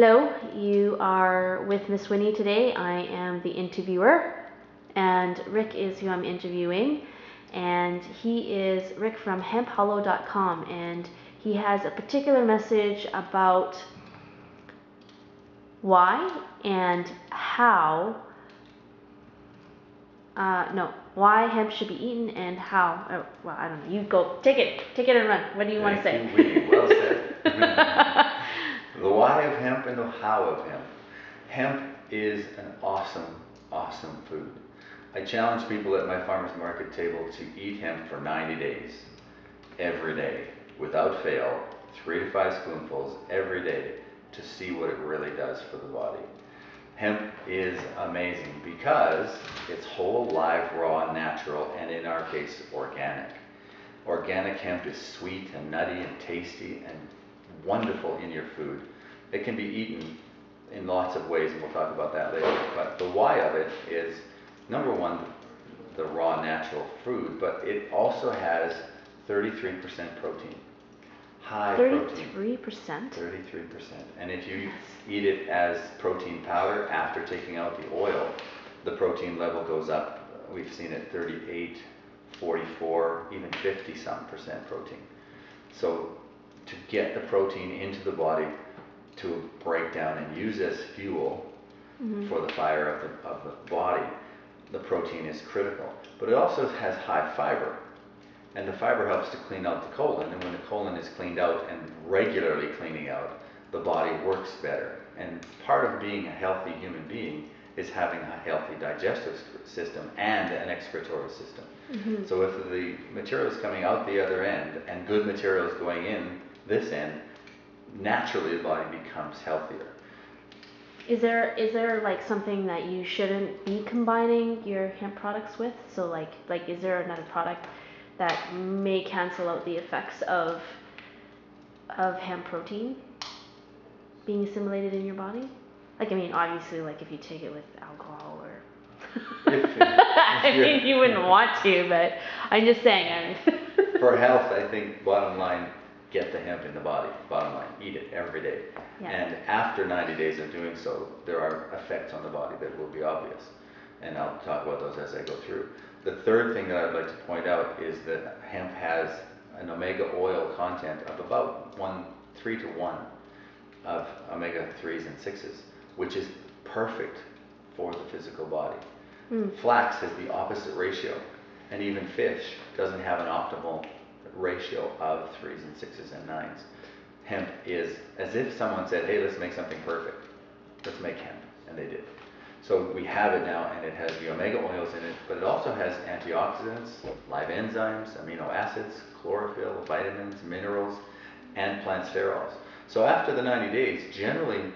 Hello, you are with Miss Winnie today. I am the interviewer, and Rick is who I'm interviewing. And he is Rick from hemphollow.com, and he has a particular message about why and how, why hemp should be eaten and how. Oh, well, I don't know. You go, take it and run. What do you want to say? Thank you, Winnie. Well said. The why of hemp and the how of hemp. Hemp is an awesome, awesome food. I challenge people at my farmer's market table to eat hemp for 90 days, every day, without fail, 3 to 5 spoonfuls every day, to see what it really does for the body. Hemp is amazing because it's whole, live, raw, natural, and in our case, organic. Organic hemp is sweet and nutty and tasty and wonderful in your food. It can be eaten in lots of ways, and we'll talk about that later. But the why of it is, number one, the raw natural food, but it also has 33% protein. High 33%? protein. 33%. And if you eat it as protein powder after taking out the oil, the protein level goes up. We've seen it 38, 44, even 50% protein. So to get the protein into the body to break down and use as fuel for the fire of the body, the protein is critical. But it also has high fiber. And the fiber helps to clean out the colon. And when the colon is cleaned out and regularly cleaning out, the body works better. And part of being a healthy human being is having a healthy digestive system and an excretory system. So if the material is coming out the other end and good material is going in this end, naturally the body becomes healthier. Is there like something that you shouldn't be combining your hemp products with? So like is there another product that may cancel out the effects of hemp protein being assimilated in your body? Like, I mean, obviously, like if you take it with alcohol or I mean, you wouldn't want to, but I'm just saying. For health, I think bottom line, get the hemp in the body. Bottom line, eat it every day. Yeah. And after 90 days of doing so, there are effects on the body that will be obvious. And I'll talk about those as I go through. The third thing that I'd like to point out is that hemp has an omega oil content of about 3 to 1 of omega 3s and 6s, which is perfect for the physical body. Flax has the opposite ratio, and even fish doesn't have an optimal ratio of 3s and 6s and 9s. Hemp is as if someone said, hey, let's make something perfect. Let's make hemp, and they did. So we have it now, and it has the omega oils in it, but it also has antioxidants, live enzymes, amino acids, chlorophyll, vitamins, minerals, and plant sterols. So after the 90 days, generally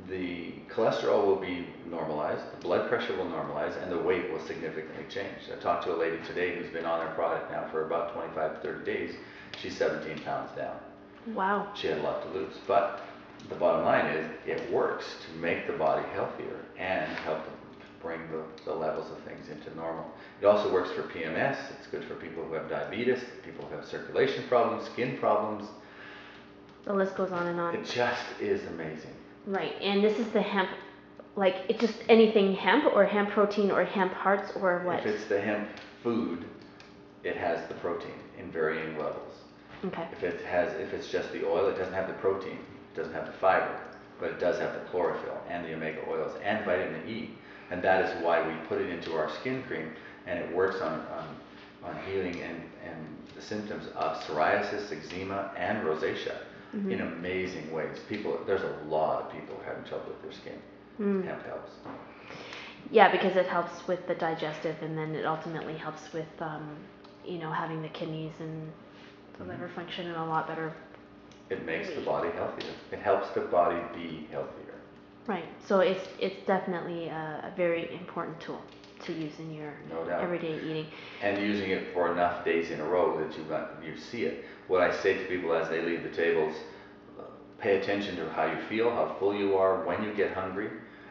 the cholesterol will be normalized, the blood pressure will normalize, and the weight will significantly change. I talked to a lady today who's been on our product now for about 25 to 30 days. She's 17 pounds down. Wow. She had a lot to lose, but the bottom line is it works to make the body healthier and help to bring the levels of things into normal. It also works for PMS. It's good for people who have diabetes, people who have circulation problems, skin problems. The list goes on and on. It just is amazing. Right, and this is the hemp, like it's just anything hemp or hemp protein or hemp hearts or what? If it's the hemp food, it has the protein in varying levels. Okay. If it's just the oil, it doesn't have the protein, it doesn't have the fiber, but it does have the chlorophyll and the omega oils and vitamin E. And that is why we put it into our skin cream, and it works on healing and the symptoms of psoriasis, eczema, and rosacea in amazing ways. There's a lot of people having trouble with their skin. Hemp helps. Yeah, because it helps with the digestive, and then it ultimately helps with having the kidneys and the liver function in a lot better. It makes the body healthier. It helps the body be healthier. Right. So it's definitely a very important tool to use in your everyday eating. And using it for enough days in a row that you see it. What I say to people as they leave the tables, pay attention to how you feel, how full you are, when you get hungry,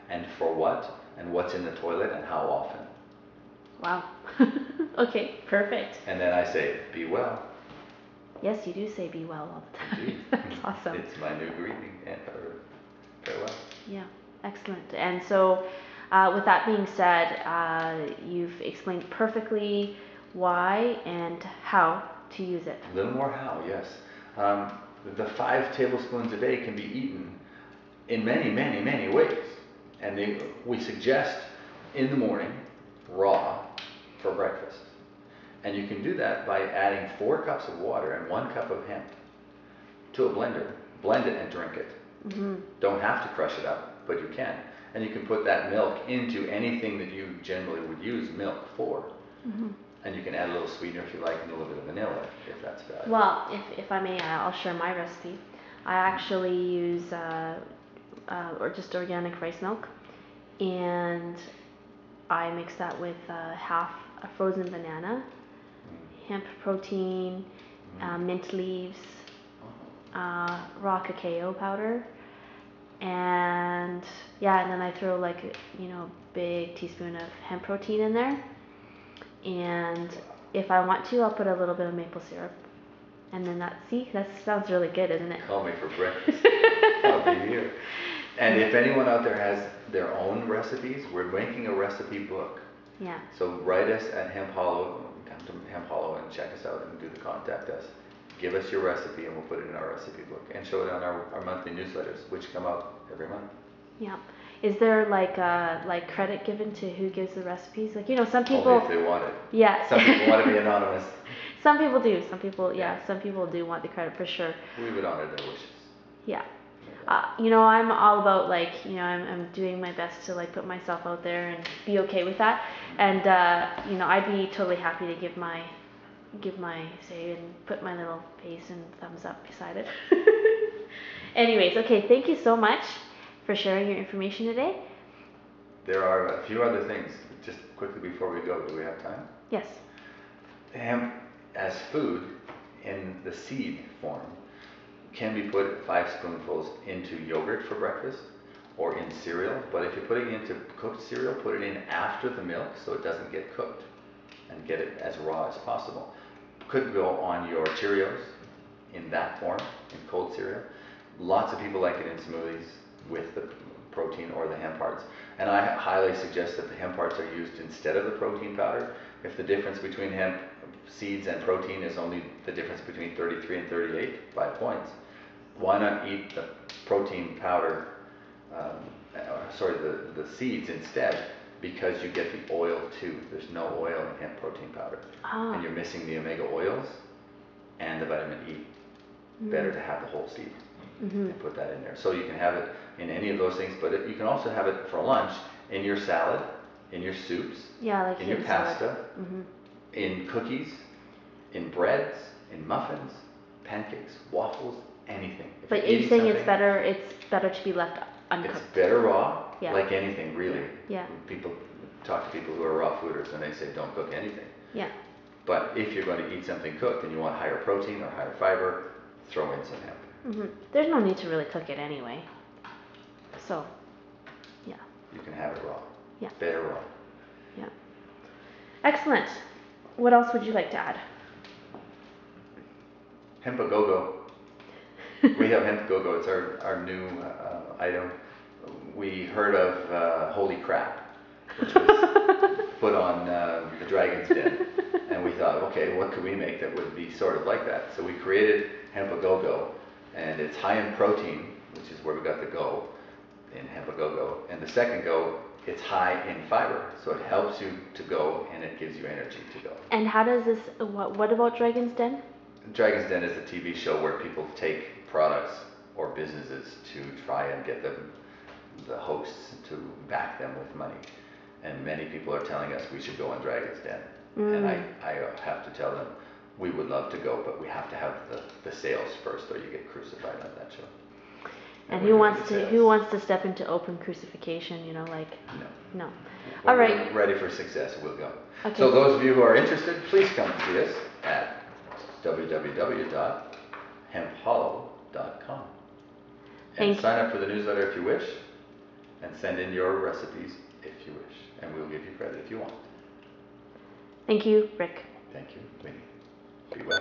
and for what, and what's in the toilet, and how often. Wow. Okay, perfect. And then I say, be well. Yes, you do say be well all the time. Indeed. That's awesome. It's my new greeting. very well. Yeah, excellent. And so, with that being said, you've explained perfectly why and how to use it. A little more how, yes. Um, the 5 tablespoons a day can be eaten in many, many, many ways. And we suggest in the morning, raw, for breakfast. And you can do that by adding 4 cups of water and 1 cup of hemp to a blender. Blend it and drink it. Mm-hmm. Don't have to crush it up, but you can. And you can put that milk into anything that you generally would use milk for. Mm-hmm. And you can add a little sweetener if you like, and a little bit of vanilla if that's valuable. Well, if I may, I'll share my recipe. I actually use or just organic rice milk, and I mix that with half a frozen banana, hemp protein, mint leaves, raw cacao powder, and yeah, and then I throw like big teaspoon of hemp protein in there, and if I want to, I'll put a little bit of maple syrup, and then that sounds really good, isn't it? Call me for breakfast. I'll be here. And if anyone out there has their own recipes, we're making a recipe book. Yeah. So write us at Hemp Hollow, come to Hemp Hollow and check us out and do the contact us. Give us your recipe and we'll put it in our recipe book and show it on our monthly newsletters, which come out every month. Yeah. Is there like credit given to who gives the recipes? Like some people. Only if they want it. Yeah. Some people want to be anonymous. Some people do. Some people, Yeah. Some people do want the credit for sure. We would honor their wishes. Yeah. I'm all about I'm doing my best to put myself out there and be okay with that. And I'd be totally happy to give my say and put my little face and thumbs up beside it. Anyways, okay, thank you so much for sharing your information today. There are a few other things. Just quickly before we go, do we have time? Yes. Hemp as food in the seed form can be put 5 spoonfuls into yogurt for breakfast or in cereal, but if you're putting it into cooked cereal, put it in after the milk so it doesn't get cooked and get it as raw as possible. Could go on your Cheerios in that form, in cold cereal. Lots of people like it in smoothies with the protein or the hemp parts. And I highly suggest that the hemp parts are used instead of the protein powder. If the difference between hemp seeds and protein is only the difference between 33 and 38, 5 points, why not eat the protein powder, the seeds instead, because you get the oil too. There's no oil in hemp protein powder. Ah. And you're missing the omega oils and the vitamin E. Better to have the whole seed and put that in there. So you can have it in any of those things, but you can also have it for lunch in your salad, in your soups, in your pasta, in cookies, in breads, in muffins, pancakes, waffles, anything. If But you're saying it's better to be left uncooked. It's better raw, Yeah. like anything really. Yeah. People talk to people who are raw fooders and they say don't cook anything. Yeah. But if you're going to eat something cooked and you want higher protein or higher fiber, throw in some hemp. There's no need to really cook it anyway. So, yeah. You can have it raw. Yeah. Better raw. Yeah. Excellent. What else would you like to add? Hemp a go-go. We have hemp go-go. It's our new item. We heard of Holy Crap, which was put on the Dragon's Den. And we thought, okay, what could we make that would be sort of like that? So we created Hemp a go-go. And it's high in protein, which is where we got the go in Hemp a go-go. And the second go, it's high in fiber. So it helps you to go and it gives you energy to go. And how does this, what about Dragon's Den? Dragon's Den is a TV show where people take products or businesses to try and get the hosts to back them with money. And many people are telling us we should go on Dragon's Den. And I have to tell them, we would love to go, but we have to have the sales first, or you get crucified on that show. And who wants to step into open crucifixion? No. When All right. we're ready for success, we'll go. Okay. So those of you who are interested, please come see us at www.hemphollow.com. And sign up for the newsletter if you wish, and send in your recipes if you wish, and we'll give you credit if you want. Thank you, Rick. Thank you, Winnie. Be well.